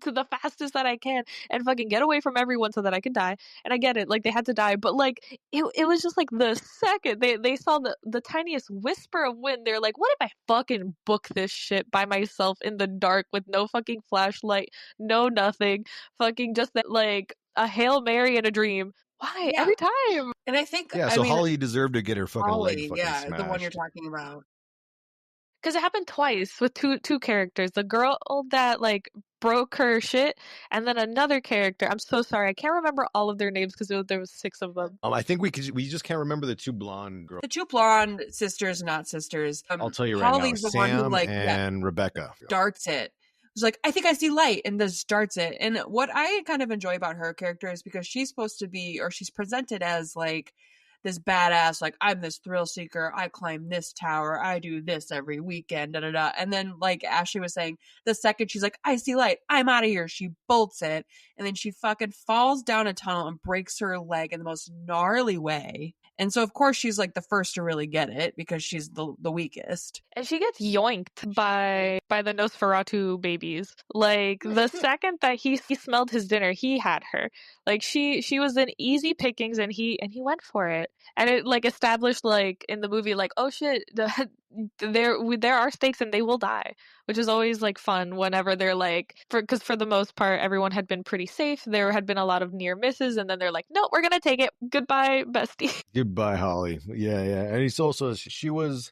the fastest that I can and fucking get away from everyone so that I can die. And I get it, like they had to die, but like it was just like the second they saw the tiniest whisper of wind, they're like, what if I fucking book this shit by myself in the dark with no fucking flashlight, no nothing, fucking just that, like a Hail Mary in a dream. Why? Yeah. Every time. And I think, so Holly deserved to get her fucking leg fucking smashed. The one you're talking about. Because it happened twice with two characters. The girl that like broke her shit, and then another character. I'm so sorry, I can't remember all of their names because there was 6 of them. I think we just can't remember the 2 blonde girls. The 2 blonde sisters, not sisters. I'll tell you right Holly's now, the one who, like, and Rebecca darts it. It's like, I think I see light, and this starts it. And what I kind of enjoy about her character is because she's supposed to be, or she's presented as like this badass, like, I'm this thrill seeker, I climb this tower, I do this every weekend, da da da. And then, like Ashley was saying, the second she's like, I see light, I'm out of here, she bolts it, and then she fucking falls down a tunnel and breaks her leg in the most gnarly way. And so, of course, she's like the first to really get it because she's the weakest. And she gets yoinked by the Nosferatu babies. Like, the second that he smelled his dinner, he had her. Like, she was in easy pickings, and he went for it. And it, like, established, like, in the movie, like, oh shit, there are stakes and they will die, which is always like fun whenever they're like, because for the most part everyone had been pretty safe, there had been a lot of near misses, and then they're like, no, we're gonna take it, goodbye bestie. Goodbye Holly. Yeah, and he's also, she was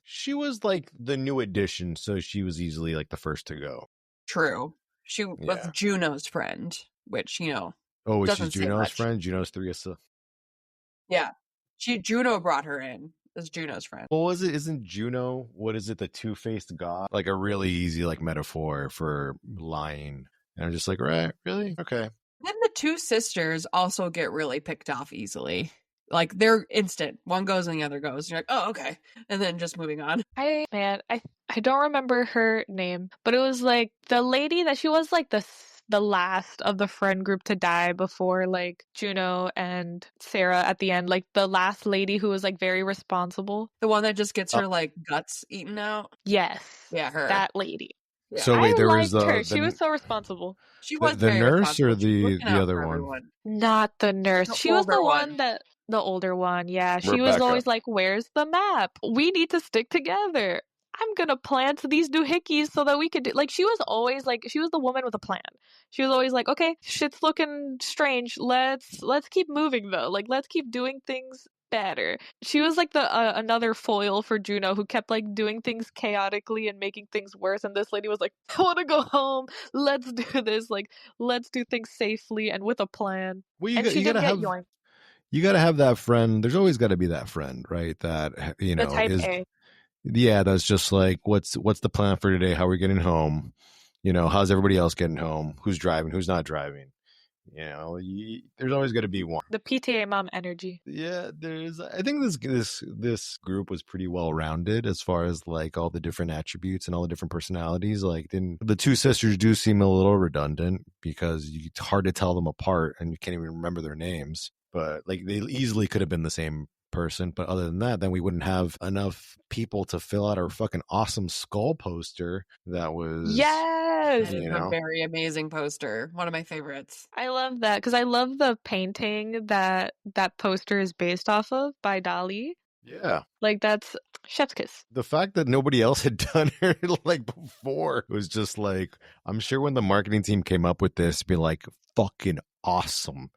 like the new addition, so she was easily like the first to go. True. She was Juno's friend, which, you know, she's Juno's friend. Juno's 3. Yeah, Juno brought her in as Juno's friend. Well, isn't Juno, what is it, the two-faced god? Like a really easy like metaphor for lying. And I'm just like, right, really? Okay. Then the 2 sisters also get really picked off easily. Like they're instant. One goes and the other goes. You're like, oh, okay. And then just moving on. I don't remember her name, but it was like the lady that she was like the last of the friend group to die before like Juno and Sarah at the end, like the last lady who was like very responsible. The one that just gets her like guts eaten out. Yes. Yeah, her. That lady. Yeah. So wait, I there was liked her. the She was so responsible. She was the very nurse or responsible. She was the looking out other for one? everyone. Not the nurse. The She was the older one one. that the older one. Yeah, she was Rebecca. always like, "Where's the map? We need to stick together. I'm gonna plant these doohickeys so that we could do." Like she was always like, she was the woman with a plan. She was always like, "Okay, shit's looking strange. Let's keep moving though. Like let's keep doing things better." She was like the another foil for Juno who kept like doing things chaotically and making things worse. And this lady was like, "I want to go home. Let's do this. Like let's do things safely and with a plan." Well, And she didn't get yoinked. you got to have that friend. There's always got to be that friend, right? That The type A. Yeah, that's just like, what's the plan for today? How are we getting home? How's everybody else getting home? Who's driving? Who's not driving? There's always got to be one. The PTA mom energy. Yeah, I think this group was pretty well rounded as far as like all the different attributes and all the different personalities. Like, the two sisters do seem a little redundant because it's hard to tell them apart and you can't even remember their names. But like, they easily could have been the same person. But other than that, then we wouldn't have enough people to fill out our fucking awesome skull poster. That was Yes. A very amazing poster. One of my favorites. I love that because I love the painting that poster is based off of by Dali. Yeah. Like that's chef's kiss. The fact that nobody else had done it like before was just like, I'm sure when the marketing team came up with this, be like, fucking awesome.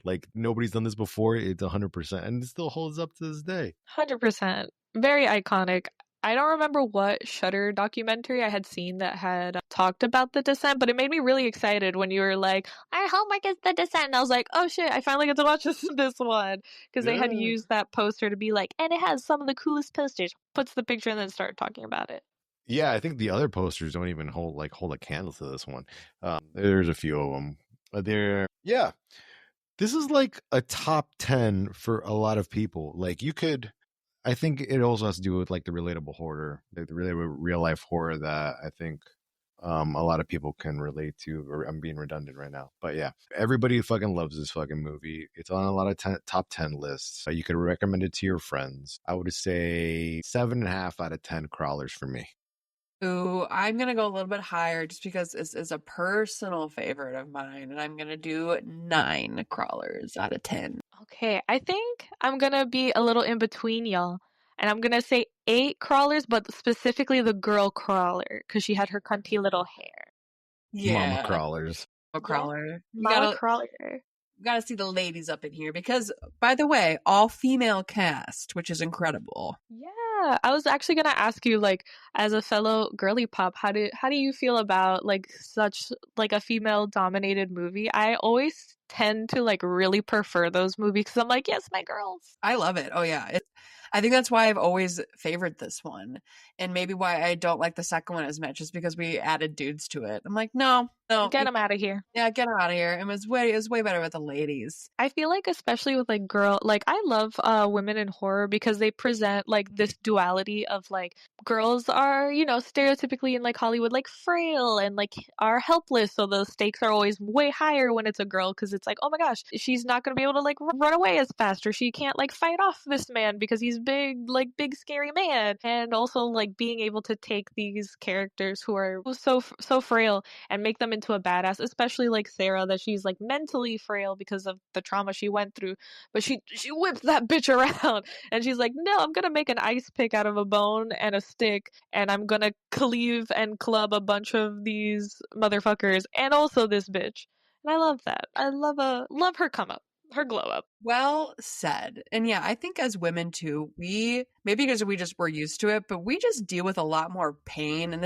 Like nobody's done this before. It's 100%, and it still holds up to this day. 100%. Very iconic. I don't remember what Shudder documentary I had seen that had talked about The Descent, but it made me really excited when you were like, our homework is The Descent. And I was like, oh shit, I finally get to watch this one. Because they had used that poster to be like, and it has some of the coolest posters. Puts the picture and then started talking about it. Yeah, I think the other posters don't even hold a candle to this one. There's a few of them. This is like a top 10 for a lot of people. Like I think it also has to do with like the relatable horror, like the real life horror that I think a lot of people can relate to. Or I'm being redundant right now, but yeah, everybody fucking loves this fucking movie. It's on a lot of top 10 lists. You could recommend it to your friends. I would say 7.5 out of 10 crawlers for me. Ooh, I'm going to go a little bit higher just because this is a personal favorite of mine. And I'm going to do 9 crawlers out of 10. Okay, I think I'm going to be a little in between y'all. And I'm going to say 8 crawlers, but specifically the girl crawler because she had her cunty little hair. Yeah. Mama crawlers. Mama crawler. Mama crawler. You got to see the ladies up in here because, by the way, all female cast, which is incredible. Yeah, I was actually gonna ask you, like, as a fellow girly pop, how do you feel about like such like a female dominated movie? I always tend to like really prefer those movies because I'm like, yes, my girls. I love it. Oh yeah, I think that's why I've always favored this one, and maybe why I don't like the second one as much is because we added dudes to it. I'm like, no, Get them out of here. Yeah, get them out of here. It was way better with the ladies. I feel like especially with like I love women in horror because they present like this duality of like girls are, stereotypically in like Hollywood like frail and like are helpless, so the stakes are always way higher when it's a girl because it's like, oh my gosh, she's not going to be able to like run away as fast, or she can't like fight off this man because he's big scary man. And also like being able to take these characters who are so frail and make them into a badass, especially like Sarah, that she's like mentally frail because of the trauma she went through, but she whips that bitch around and she's like, no, I'm gonna make an ice pick out of a bone and a stick and I'm gonna cleave and club a bunch of these motherfuckers and also this bitch. And I love that. I love her come up, her glow up. Well said. And yeah, I think as women too, we maybe because we just were used to it, but we just deal with a lot more pain in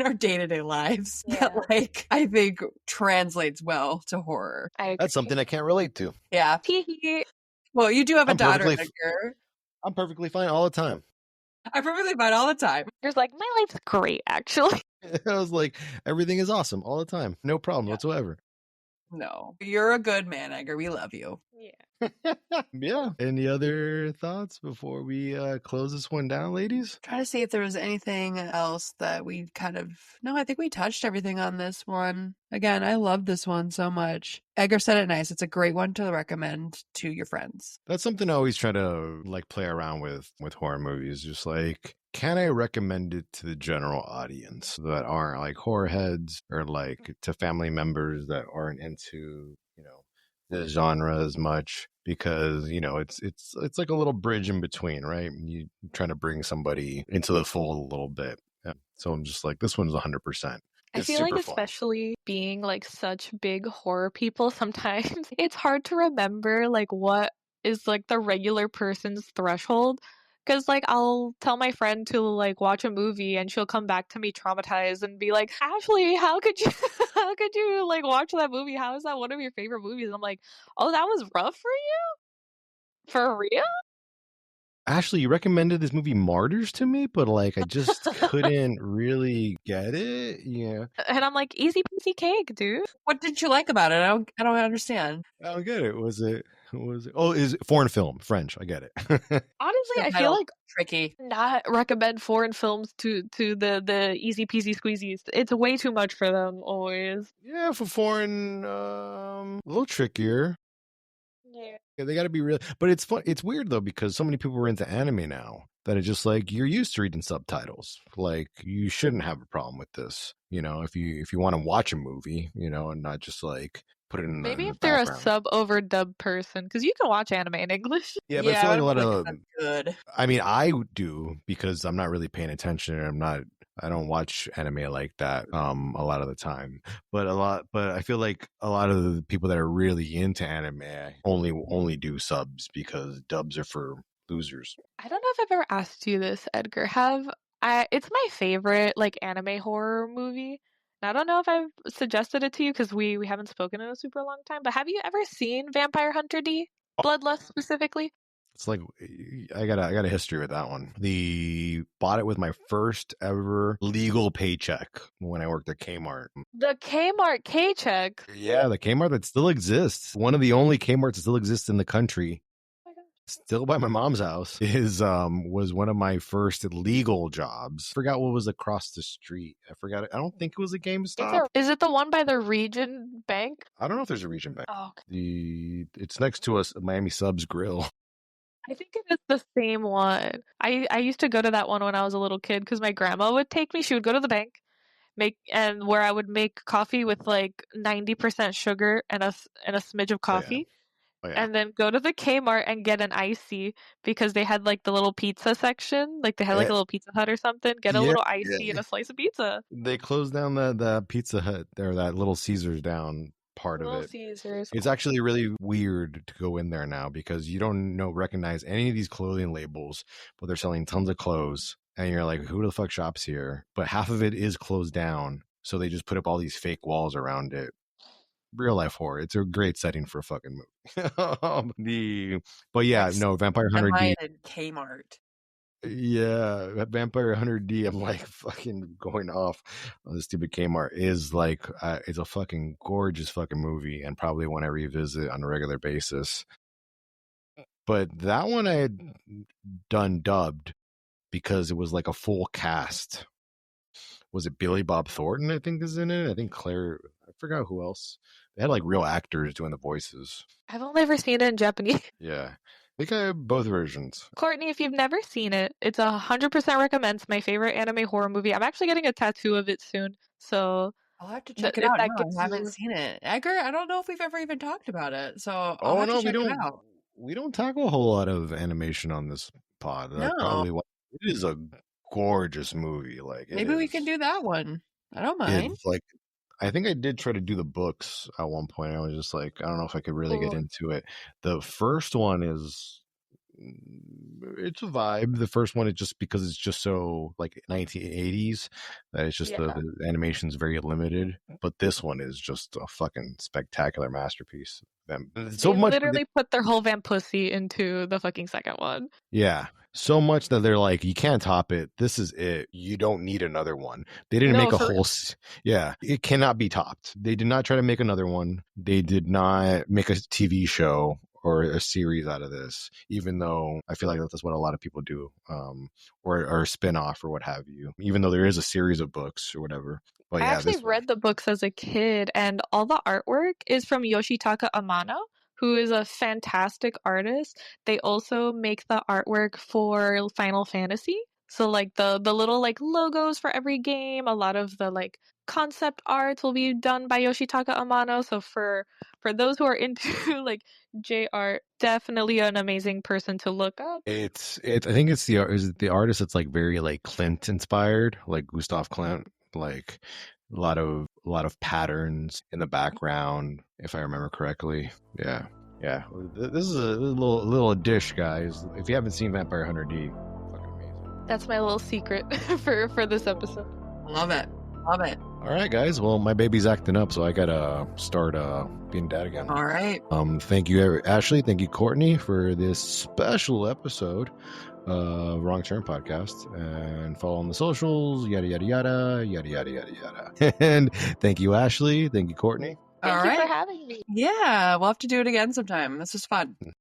our day-to-day lives that like I think translates well to horror. That's something I can't relate to. Yeah. Well, you do have a daughter, Edgar. I'm perfectly fine all the time. I'm perfectly fine all the time. There's like, my life's great, actually. I was like, everything is awesome all the time. No problem whatsoever. No. You're a good man, Edgar. We love you. Yeah. Yeah. Any other thoughts before we close this one down, ladies? Try to see if there was anything else that we kind of. No, I think we touched everything on this one. Again, I love this one so much. Edgar said it nice. It's a great one to recommend to your friends. That's something I always try to like play around with horror movies. Just like, can I recommend it to the general audience that aren't like horror heads, or like to family members that aren't into, the genre as much? Because it's like a little bridge in between, right? You trying to bring somebody into the fold a little bit. Yeah. So I'm just like, this one's 100%. I It's feel like, super fun. especially being like such big horror people, sometimes it's hard to remember like what is like the regular person's threshold. Because like I'll tell my friend to like watch a movie and she'll come back to me traumatized and be like, Ashley, how could you how could you like watch that movie? How is that one of your favorite movies? And I'm like, oh, that was rough for you? For real? Ashley, you recommended this movie Martyrs to me, but like I just couldn't really get it. Yeah. And I'm like, easy peasy cake, dude. What did you like about it? I don't understand. I don't get it. Was it? Oh, is it foreign film, French? I get it. Honestly, I feel Title, like tricky. not recommend foreign films to the easy peasy squeezies. It's way too much for them always. Yeah, for foreign, a little trickier. Yeah. They got to be real, but it's fun. It's weird though because so many people are into anime now that it's just like you're used to reading subtitles. Like you shouldn't have a problem with this, if you want to watch a movie, and not just like put it in Maybe the if they're a background. sub over dub person, because you can watch anime in English. Yeah, but I feel like a lot of that's good. I mean, I do because I'm not really paying attention. And I don't watch anime like that a lot of the time. But I feel like a lot of the people that are really into anime only do subs because dubs are for losers. I don't know if I've ever asked you this, Edgar. It's my favorite like anime horror movie. And I don't know if I've suggested it to you because we haven't spoken in a super long time, but have you ever seen Vampire Hunter D? Bloodlust specifically? It's like I got a history with that one. Bought it with my first ever legal paycheck when I worked at Kmart. The Kmart K-check. Yeah, the Kmart that still exists. One of the only Kmarts that still exists in the country. Still by my mom's house was one of my first legal jobs. Forgot what was across the street. I forgot it. I don't think it was a GameStop. Is it the one by the Region Bank? I don't know if there's a Region Bank. Oh, okay. It's next to us, Miami Subs Grill. I think it is the same one. I used to go to that one when I was a little kid because my grandma would take me. She would go to the bank, where I would make coffee with like 90% sugar and a smidge of coffee. Oh, yeah. And then go to the Kmart and get an icy because they had like the little pizza section. Like they had like a little Pizza Hut or something. Get a little icy and a slice of pizza. They closed down the Pizza Hut or that Little Caesars down part of it. Caesars. It's actually really weird to go in there now because you don't recognize any of these clothing labels, but they're selling tons of clothes. And you're like, who the fuck shops here? But half of it is closed down. So they just put up all these fake walls around it. Real life horror. It's a great setting for a fucking movie. But yeah, no, Vampire Hunter D. Kmart. Yeah, Vampire Hunter D. I'm like fucking going off on the stupid Kmart is like it's a fucking gorgeous fucking movie and probably one I revisit on a regular basis. But that one I had done dubbed because it was like a full cast. Was it Billy Bob Thornton? I think is in it. I think Claire. I forgot who else. They had like real actors doing the voices. I've only ever seen it in Japanese. Yeah. I think I have both versions. Courtney, if you've never seen it, it's 100% recommend. It's my favorite anime horror movie. I'm actually getting a tattoo of it soon. So I'll have to check it out. No, I haven't seen it. Edgar, I don't know if we've ever even talked about it. So I'll have to check it out. We don't tackle a whole lot of animation on this pod. No. Probably it is a gorgeous movie. Like maybe we can do that one. I don't mind. It's like I think I did try to do the books at one point. I was just like, I don't know if I could really get into it. The first one it's a vibe. The first one is just because it's just so like 1980s that it's just the animation's very limited. But this one is just a fucking spectacular masterpiece. They literally put their whole Vampussy into the fucking second one. Yeah. so much that they're like, you can't top it. This is it. You don't need another one. They didn't No, make a for whole. Yeah, it cannot be topped. They did not try to make another one. They did not make a TV show or a series out of this, even though I feel like that's what a lot of people do, or a spin-off or what have you, even though there is a series of books or whatever. But I yeah, actually this one. read the books as a kid, and all the artwork is from Yoshitaka Amano, who is a fantastic artist. They also make the artwork for Final Fantasy. So like the little like logos for every game, a lot of the like concept art will be done by Yoshitaka Amano. So for those who are into like J art, definitely an amazing person to look up. It's I think it's the artist that's like very like Klimt inspired, like Gustav Klimt, like a lot of patterns in the background, if I remember correctly. Yeah. Yeah. This is a little dish, guys. If you haven't seen Vampire Hunter D, fucking amazing. That's my little secret for this episode. Love it. Love it. All right, guys. Well, my baby's acting up, so I gotta start being dad again. All right. Thank you, Ashley. Thank you, Courtney, for this special episode of Wrong Turn Podcast. And follow on the socials, yada yada yada yada yada yada yada. And thank you, Ashley. Thank you, Courtney. Thank All you right. for having me. Yeah, we'll have to do it again sometime. This was fun.